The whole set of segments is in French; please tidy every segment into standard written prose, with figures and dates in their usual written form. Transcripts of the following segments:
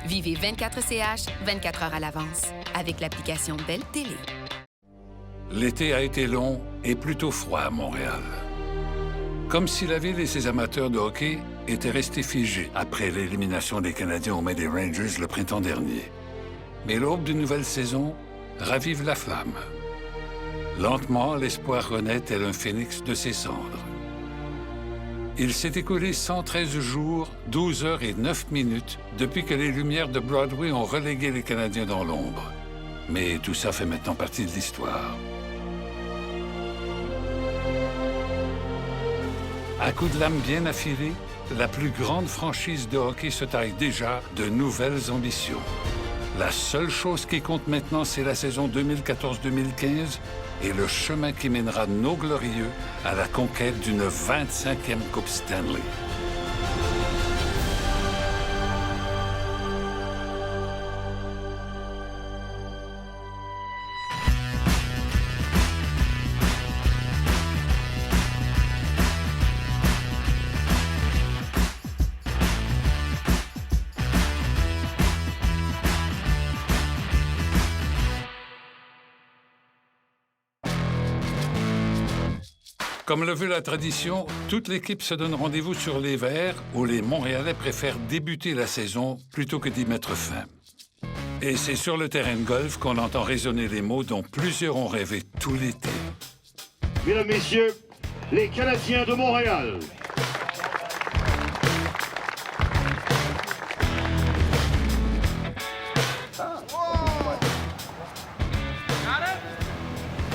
Vivez 24CH 24 heures à l'avance avec l'application Bell Télé. L'été a été long et plutôt froid à Montréal. Comme si la ville et ses amateurs de hockey étaient restés figés après l'élimination des Canadiens aux mains des Rangers le printemps dernier. Mais l'aube d'une nouvelle saison ravive la flamme. Lentement, l'espoir renaît tel un phénix de ses cendres. Il s'est écoulé 113 jours, 12 heures et 9 minutes depuis que les lumières de Broadway ont relégué les Canadiens dans l'ombre. Mais tout ça fait maintenant partie de l'histoire. À coups de lame bien affilée, la plus grande franchise de hockey se taille déjà de nouvelles ambitions. La seule chose qui compte maintenant, c'est la saison 2014-2015 et le chemin qui mènera nos glorieux à la conquête d'une 25e Coupe Stanley. Comme le veut la tradition, toute l'équipe se donne rendez-vous sur les verts où les Montréalais préfèrent débuter la saison plutôt que d'y mettre fin. Et c'est sur le terrain de golf qu'on entend résonner les mots dont plusieurs ont rêvé tout l'été. Mesdames, Messieurs, les Canadiens de Montréal.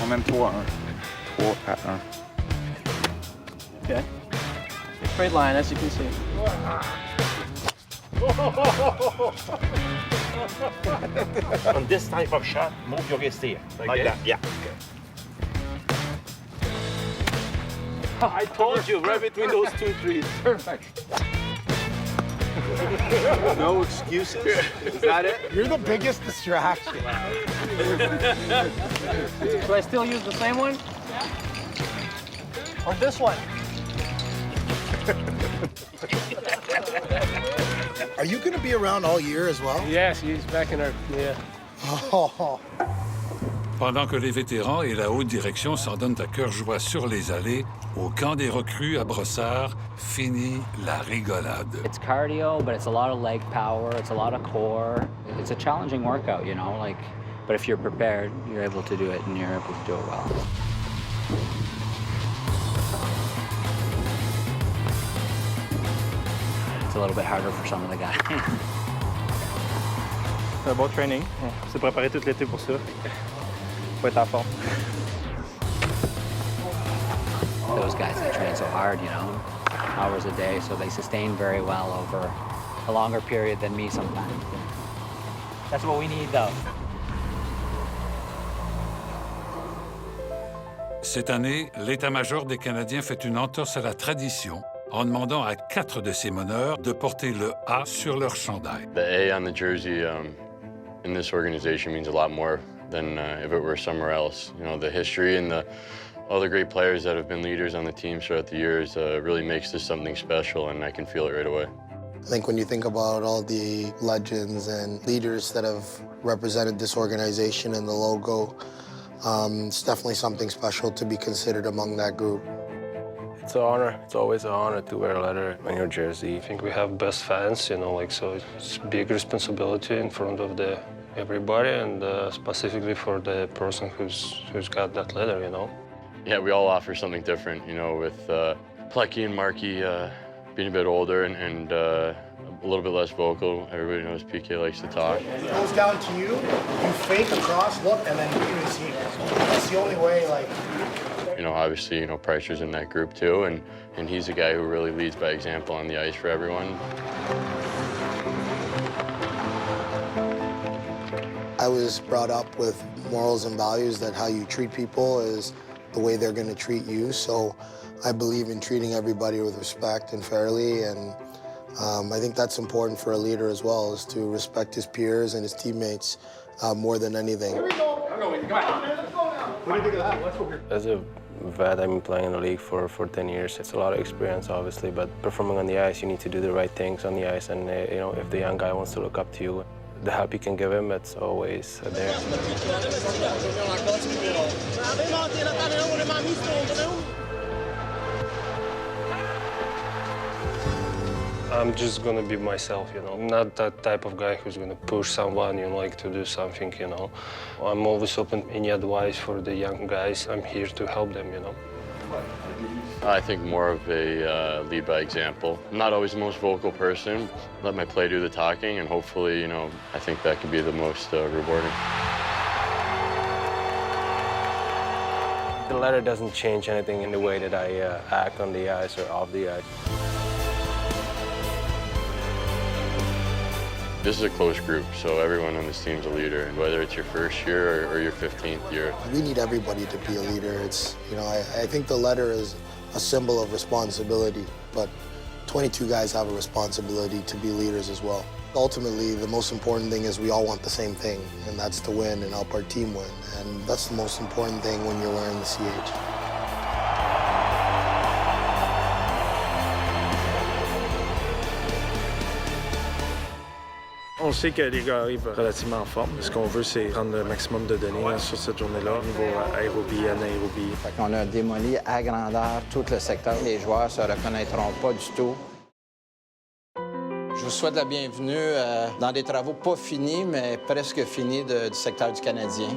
On mène 3-1. 3-1. Okay. Straight line, as you can see. On this type of shot, move your wrist here. Like that, yeah. I told you, right between those two trees. Perfect. No excuses? Is that it? You're the biggest distraction. Do I still use the same one? Or this one? Are you going to be around all year as well? Yes, he's back in our... Yeah. Oh. Pendant que les vétérans et la haute direction s'en donnent à cœur joie sur les allées, au camp des recrues à Brossard, finit la rigolade. It's cardio, but it's a lot of leg power, it's a lot of core. It's a challenging workout, you know, like, but if you're prepared, you're able to do it and you're able to do it well. It's a little bit harder for some of the guys. C'est un bon training. On s'est préparé tout l'été pour ça. Faut être en forme. Those guys, they train so hard, you know, hours a day, so they sustain very well over a longer period than me sometimes. That's what we need, though. Cette année, l'état-major des Canadiens fait une entorse à la tradition en demandant à 4 de ses meneurs de porter le A sur leur chandail. The A on the jersey in this organization means a lot more than if it were somewhere else. You know, the history and all the great players that have been leaders on the team throughout the years really makes this something special, and I can feel it right away. I think when you think about all the legends and leaders that have represented this organization and the logo, it's definitely something special to be considered among that group. It's an honor. It's always an honor to wear a letter on your jersey. I think we have best fans, you know, like, so it's a big responsibility in front of everybody, and specifically for the person who's got that letter, you know. Yeah, we all offer something different, you know, with Plecky and Markey being a bit older and a little bit less vocal. Everybody knows PK likes to talk. It goes down to you fake a cross look, and then you receive it. That's the only way, like... You know, obviously, you know, Preiser's in that group too, and he's a guy who really leads by example on the ice for everyone. I was brought up with morals and values that how you treat people is the way they're going to treat you. So I believe in treating everybody with respect and fairly, and I think that's important for a leader as well, is to respect his peers and his teammates more than anything. As a vet. I've been playing in the league for 10 years. It's a lot of experience, obviously, but performing on the ice, you need to do the right things on the ice. And, you know, if the young guy wants to look up to you, the help you can give him, it's always there. I'm just gonna be myself, you know. I'm not that type of guy who's gonna push someone, you know, like to do something, you know. I'm always open any advice for the young guys. I'm here to help them, you know. I think more of a lead by example. I'm not always the most vocal person. Let my play do the talking, and hopefully, you know, I think that can be the most rewarding. The letter doesn't change anything in the way that I act on the ice or off the ice. This is a close group, so everyone on this team's a leader, and whether it's your first year or your 15th year. We need everybody to be a leader. It's, you know, I think the letter is a symbol of responsibility, but 22 guys have a responsibility to be leaders as well. Ultimately, the most important thing is we all want the same thing, and that's to win and help our team win. And that's the most important thing when you're wearing the CH. On sait que les gars arrivent relativement en forme. Ce qu'on veut, c'est prendre le maximum de données sur cette journée-là, au niveau aérobie, anaérobie. On a démoli à grandeur tout le secteur. Les joueurs ne se reconnaîtront pas du tout. Je vous souhaite la bienvenue dans des travaux pas finis, mais presque finis du secteur du Canadien.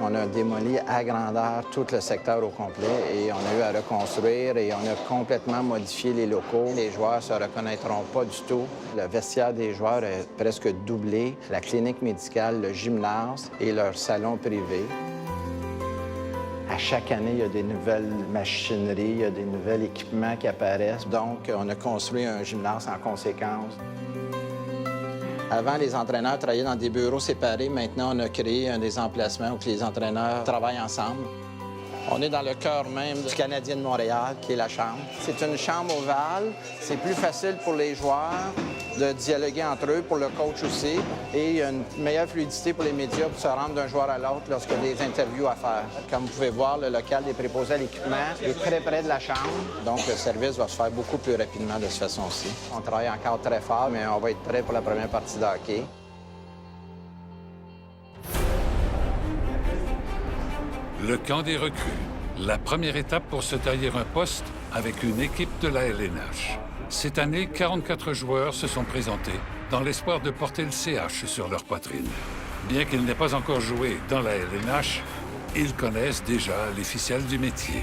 On a démoli à grandeur tout le secteur au complet et on a eu à reconstruire et on a complètement modifié les locaux. Les joueurs ne se reconnaîtront pas du tout. Le vestiaire des joueurs est presque doublé. La clinique médicale, le gymnase et leur salon privé. À chaque année, il y a des nouvelles machineries, il y a des nouveaux équipements qui apparaissent. Donc, on a construit un gymnase en conséquence. Avant, les entraîneurs travaillaient dans des bureaux séparés. Maintenant, on a créé des emplacements où les entraîneurs travaillent ensemble. On est dans le cœur même du Canadien de Montréal, qui est la chambre. C'est une chambre ovale. C'est plus facile pour les joueurs de dialoguer entre eux, pour le coach aussi. Et il y a une meilleure fluidité pour les médias pour se rendre d'un joueur à l'autre lorsqu'il y a des interviews à faire. Comme vous pouvez voir, le local des préposés à l'équipement est très près de la chambre. Donc, le service va se faire beaucoup plus rapidement de cette façon-ci. On travaille encore très fort, mais on va être prêt pour la première partie de hockey. Le camp des recrues, la première étape pour se tailler un poste avec une équipe de la LNH. Cette année, 44 joueurs se sont présentés dans l'espoir de porter le CH sur leur poitrine. Bien qu'ils n'aient pas encore joué dans la LNH, ils connaissent déjà les ficelles du métier.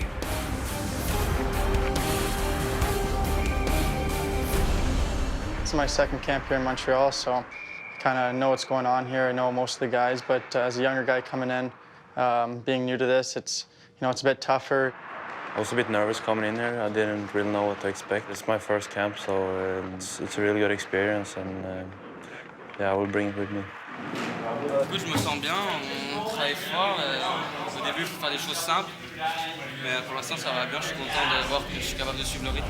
It's my second camp here in Montreal, so I kind of know what's going on here. I know most of the guys, but as a younger guy coming in, being new to this, it's a bit tougher. I was a bit nervous coming in here. I didn't really know what to expect. It's my first camp, so it's a really good experience, and yeah, I will bring it with me. Écoute, je me sens bien, on travaille fort. Au début, il faut faire des choses simples, mais pour l'instant, ça va bien. Je suis content de voir que je suis capable de suivre le rythme.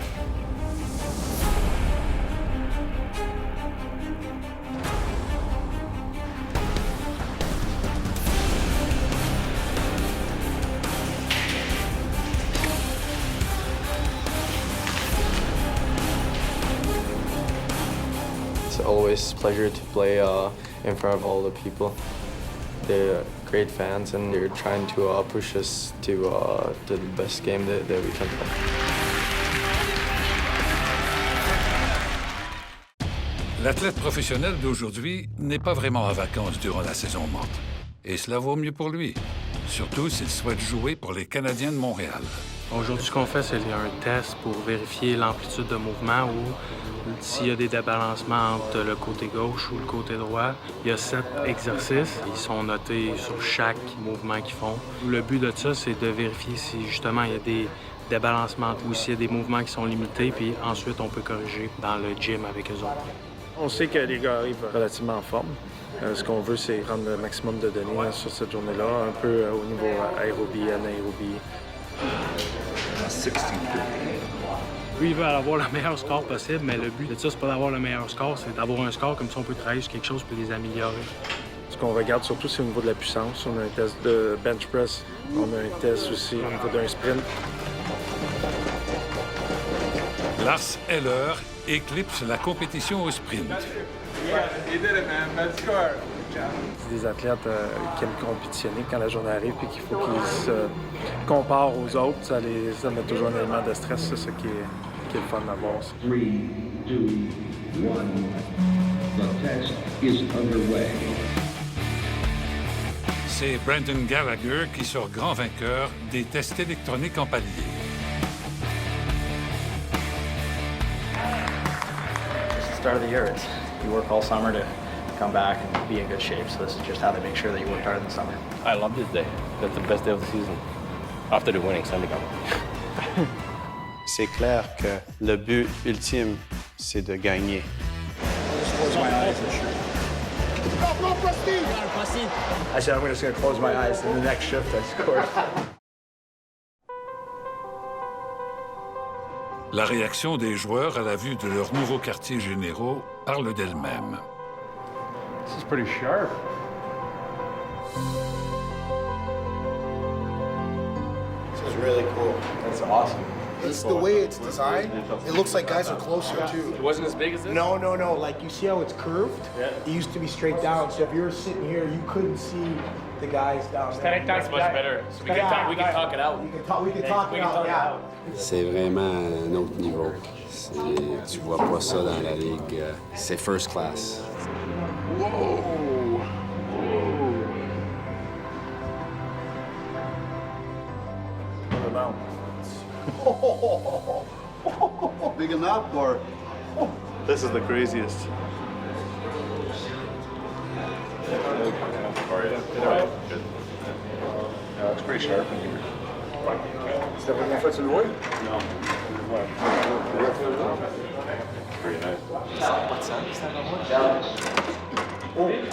It's always a pleasure to play in front of all the people. They're great fans, and they're trying to push us to the best game that we can play. L'athlète professionnel d'aujourd'hui n'est pas vraiment en vacances durant la saison morte. Et cela vaut mieux pour lui, surtout s'il souhaite jouer pour les Canadiens de Montréal. Aujourd'hui, ce qu'on fait, c'est un test pour vérifier l'amplitude de mouvement ou s'il y a des débalancements entre le côté gauche ou le côté droit. Il y a 7 exercices. Ils sont notés sur chaque mouvement qu'ils font. Le but de ça, c'est de vérifier si justement il y a des débalancements ou s'il y a des mouvements qui sont limités, puis ensuite on peut corriger dans le gym avec eux autres. On sait que les gars arrivent relativement en forme. Ce qu'on veut, c'est prendre le maximum de données sur cette journée-là, un peu au niveau aérobie, anaérobie. Lui, il veut avoir le meilleur score possible, mais le but de ça, c'est pas d'avoir le meilleur score, c'est d'avoir un score comme ça, on peut travailler sur quelque chose pour les améliorer. Ce qu'on regarde surtout, c'est au niveau de la puissance. On a un test de bench press, on a un test aussi au niveau d'un sprint. Lars Eller éclipse la compétition au sprint. C'est des athlètes qui aiment compétitionner quand la journée arrive et qu'il faut qu'ils se comparent aux autres. Ça met toujours un élément de stress, c'est ça qui est le fun d'avoir. 3, 2, 1. The test is underway. C'est Brendan Gallagher qui sort grand vainqueur des tests électroniques en palier. Start of the year, you work all summer to come back and be in good shape. So this is just how they make sure that you worked hard in the summer. I love this day. That's the best day of the season. After the winning Sunday Cup. C'est clair que le but ultime, c'est de gagner. I said, I'm just going to close my eyes, and the next shift I scored. La réaction des joueurs à la vue de leurs nouveaux quartiers généraux parle d'elle-même. This is pretty sharp. This is really cool. That's awesome. It's the way it's designed. It looks like guys are closer, too. It wasn't as big as this? No. Like, you see how it's curved? Yeah. It used to be straight down, so if you were sitting here, you couldn't see the guys down there. That's much better. So we can talk it out. We can talk it out, yeah. C'est vraiment un autre niveau. Tu vois pas ça dans la ligue. C'est first class. Whoa! Big enough, or this is the craziest. It's pretty sharp in here. Is that one foot to the wood? No. Pretty nice. What's that? Is that on wood?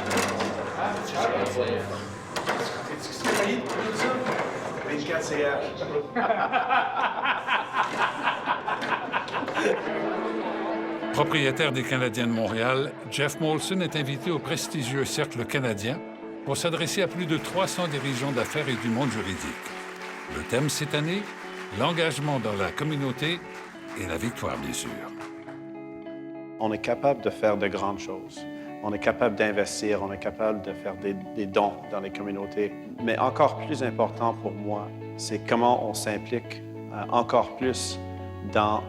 Propriétaire des Canadiens de Montréal, Jeff Molson est invité au prestigieux Cercle canadien pour s'adresser à plus de 300 dirigeants d'affaires et du monde juridique. Le thème cette année, l'engagement dans la communauté et la victoire, bien sûr. On est capable de faire de grandes choses. On est capable d'investir, on est capable de faire des dons dans les communautés. Mais encore plus important pour moi, c'est comment on s'implique encore plus dans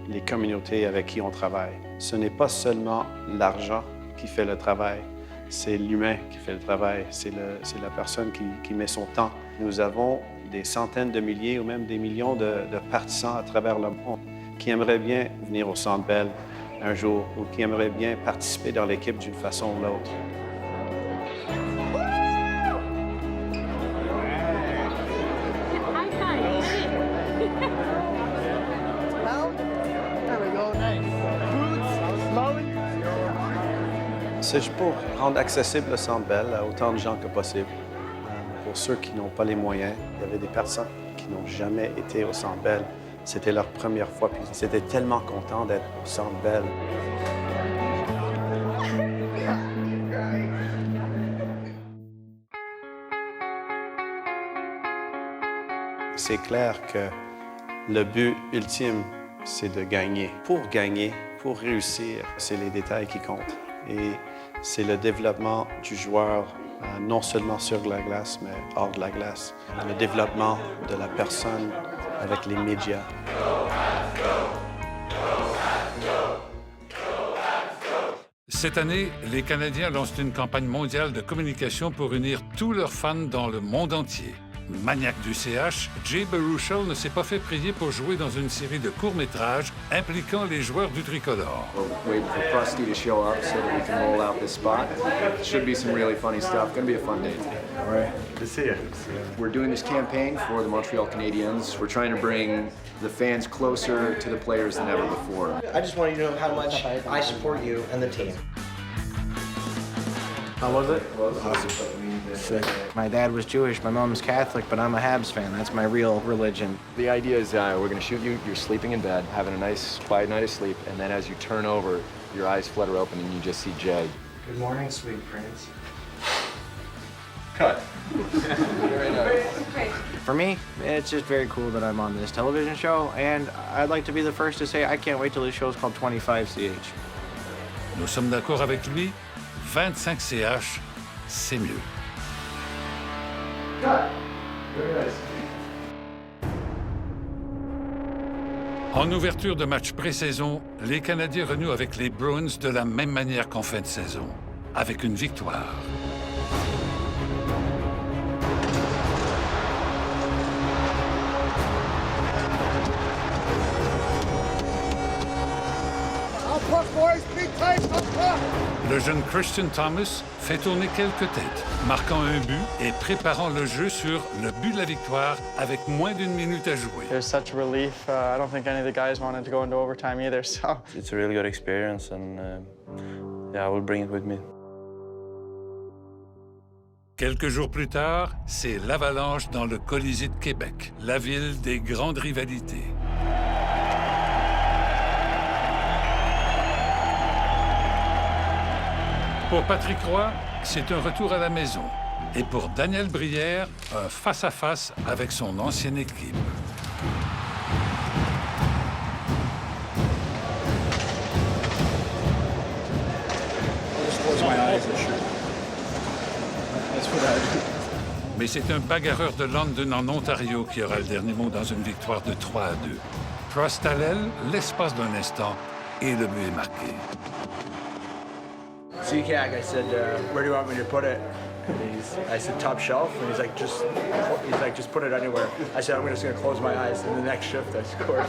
les communautés avec qui on travaille. Ce n'est pas seulement l'argent qui fait le travail, c'est l'humain qui fait le travail, c'est la personne qui met son temps. Nous avons des centaines de milliers ou même des millions de partisans à travers le monde qui aimeraient bien venir au Centre Bell un jour ou qui aimeraient bien participer dans l'équipe d'une façon ou l'autre. C'est juste pour rendre accessible le Centre Bell à autant de gens que possible. Pour ceux qui n'ont pas les moyens, il y avait des personnes qui n'ont jamais été au Centre Bell. C'était leur première fois, puis ils étaient tellement contents d'être au Centre Bell. C'est clair que le but ultime, c'est de gagner. Pour gagner, pour réussir, c'est les détails qui comptent. Et c'est le développement du joueur, non seulement sur la glace, mais hors de la glace. Le développement de la personne avec les médias. Cette année, les Canadiens lancent une campagne mondiale de communication pour unir tous leurs fans dans le monde entier. Maniaque du CH, Jay Baruchel ne s'est pas fait prier pour jouer dans une série de courts-métrages impliquant les joueurs du tricolore. We're waiting for Krusty to show up so that we can roll out this spot. Should be some really funny stuff. Going to be a fun day. All right. Good to see you. We're doing this campaign for the Montreal Canadiens. We're trying to bring the fans closer to the players than ever before. I just want you to know how much I support you and the team. How was it? Awesome. Sick. My dad was Jewish, my mom's Catholic, but I'm a Habs fan. That's my real religion. The idea is we're going to shoot you, you're sleeping in bed, having a nice, quiet night of sleep, and then as you turn over, your eyes flutter open and you just see Jay. Good morning, sweet prince. Cut. For me, it's just very cool that I'm on this television show, and I'd like to be the first to say I can't wait till this show's called 25CH. Nous sommes d'accord avec lui, 25 CH, c'est mieux. Cut. Very nice. En ouverture de match pré-saison, les Canadiens renouent avec les Bruins de la même manière qu'en fin de saison, avec une victoire. Le jeune Christian Thomas fait tourner quelques têtes, marquant un but et préparant le jeu sur le but de la victoire avec moins d'1 minute à jouer. It was such a relief. I don't think any of the guys wanted to go into overtime either, so. It's a really good experience, and yeah, I will bring it with me. Quelques jours plus tard, c'est l'Avalanche dans le Colisée de Québec, la ville des grandes rivalités. Pour Patrick Roy, c'est un retour à la maison. Et pour Daniel Brière, un face-à-face avec son ancienne équipe. Mais c'est un bagarreur de London en Ontario qui aura le dernier mot dans une victoire de 3-2. Prost à l'aile, l'espace d'un instant, et le but est marqué. CCAG, I said, where do you want me to put it? And I said, top shelf. And he's like, just put it anywhere. I said, I'm just going to close my eyes. And the next shift, I scored.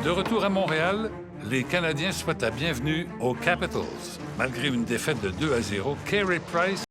De retour à Montréal, les Canadiens souhaitent la bienvenue aux Capitals. Malgré une défaite de 2-0, Carey Price